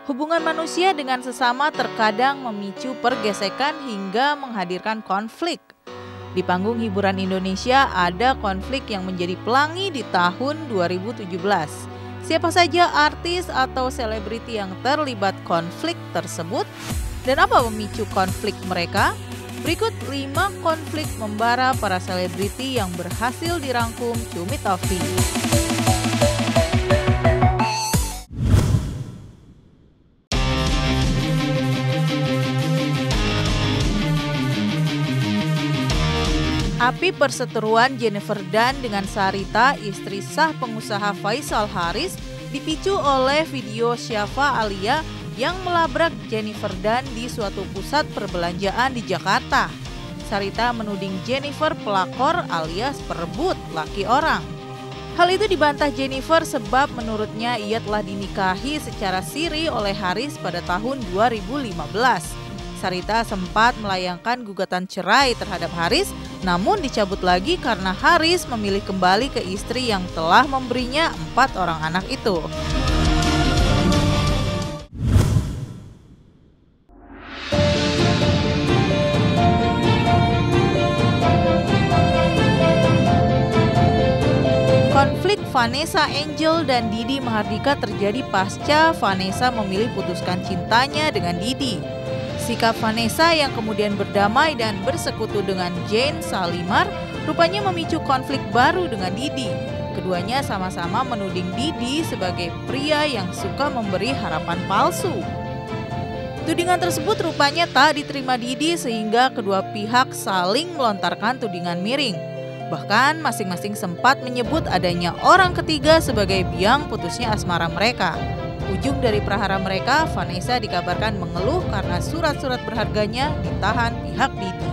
Hubungan manusia dengan sesama terkadang memicu pergesekan hingga menghadirkan konflik. Di panggung hiburan Indonesia ada konflik yang menjadi pelangi di tahun 2017. Siapa saja artis atau selebriti yang terlibat konflik tersebut? Dan apa memicu konflik mereka? Berikut 5 konflik membara para selebriti yang berhasil dirangkum Cumi Taufi. Api perseteruan Jennifer Dunn dengan Sarita, istri sah pengusaha Faisal Haris, dipicu oleh video Syafa Alia yang melabrak Jennifer Dunn di suatu pusat perbelanjaan di Jakarta. Sarita menuding Jennifer pelakor alias perebut laki orang. Hal itu dibantah Jennifer sebab menurutnya ia telah dinikahi secara siri oleh Haris pada tahun 2015. Sarita sempat melayangkan gugatan cerai terhadap Haris, namun dicabut lagi karena Haris memilih kembali ke istri yang telah memberinya 4 orang anak itu. Konflik Vanessa Angel dan Didi Mahardika terjadi pasca Vanessa memilih putuskan cintanya dengan Didi. Sikap Vanessa yang kemudian berdamai dan bersekutu dengan Jane Salimar rupanya memicu konflik baru dengan Didi. Keduanya sama-sama menuding Didi sebagai pria yang suka memberi harapan palsu. Tudingan tersebut rupanya tak diterima Didi sehingga kedua pihak saling melontarkan tudingan miring. Bahkan masing-masing sempat menyebut adanya orang ketiga sebagai biang putusnya asmara mereka. Ujung dari prahara mereka, Vanessa dikabarkan mengeluh karena surat-surat berharganya ditahan pihak Didi.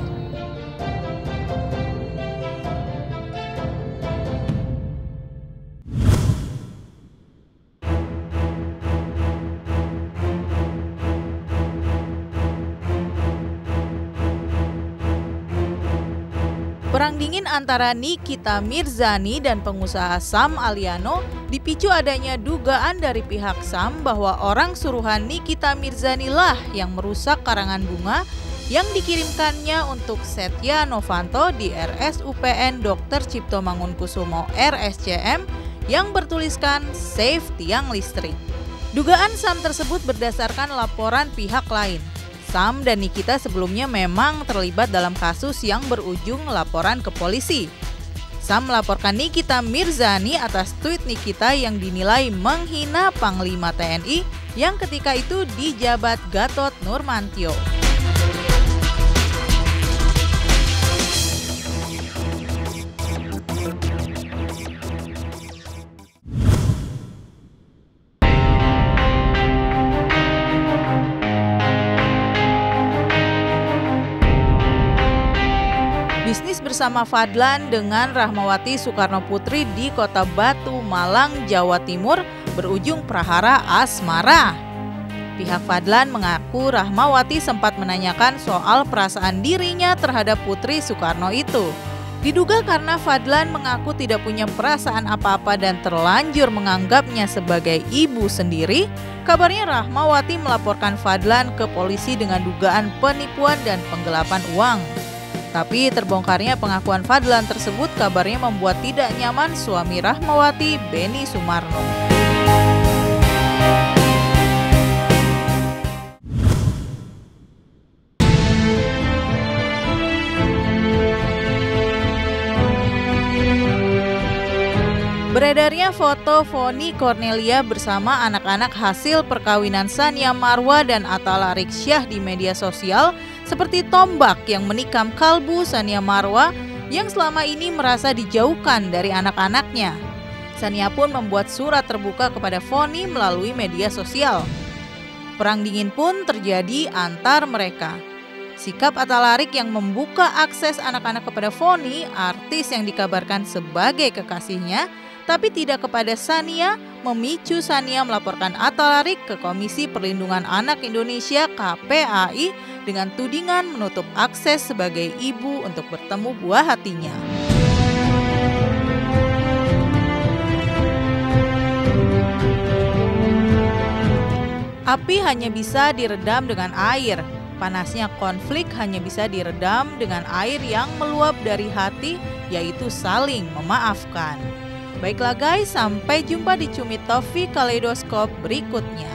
Perang dingin antara Nikita Mirzani dan pengusaha Sam Aliano dipicu adanya dugaan dari pihak Sam bahwa orang suruhan Nikita Mirzani lah yang merusak karangan bunga yang dikirimkannya untuk Setia Novanto di RSUPN Dr. Cipto Mangunkusumo RSCM yang bertuliskan Save Tiang Listrik. Dugaan Sam tersebut berdasarkan laporan pihak lain. Sam dan Nikita sebelumnya memang terlibat dalam kasus yang berujung laporan ke polisi. Sam melaporkan Nikita Mirzani atas tweet Nikita yang dinilai menghina Panglima TNI yang ketika itu dijabat Gatot Nurmantio. Bisnis bersama Fadlan dengan Rahmawati Soekarno Putri di Kota Batu, Malang, Jawa Timur berujung prahara asmara. Pihak Fadlan mengaku Rahmawati sempat menanyakan soal perasaan dirinya terhadap Putri Soekarno itu. Diduga karena Fadlan mengaku tidak punya perasaan apa-apa dan terlanjur menganggapnya sebagai ibu sendiri, kabarnya Rahmawati melaporkan Fadlan ke polisi dengan dugaan penipuan dan penggelapan uang. Tapi terbongkarnya pengakuan Fadlan tersebut kabarnya membuat tidak nyaman suami Rahmawati, Beni Sumarno. Beredarnya foto Vonny Cornelia bersama anak-anak hasil perkawinan Tsania Marwa dan Atta Larykshyah di media sosial seperti tombak yang menikam kalbu Tsania Marwa yang selama ini merasa dijauhkan dari anak-anaknya. Tsania pun membuat surat terbuka kepada Vonny melalui media sosial. Perang dingin pun terjadi antar mereka. Sikap Atta Laryk yang membuka akses anak-anak kepada Vonny, artis yang dikabarkan sebagai kekasihnya, tapi tidak kepada Tsania, memicu Tsania melaporkan Atta Laryk ke Komisi Perlindungan Anak Indonesia KPAI dengan tudingan menutup akses sebagai ibu untuk bertemu buah hatinya. Api hanya bisa diredam dengan air. Panasnya konflik hanya bisa diredam dengan air yang meluap dari hati, yaitu saling memaafkan. Baiklah guys, sampai jumpa di Cumi Tofi Kaleidoskop berikutnya.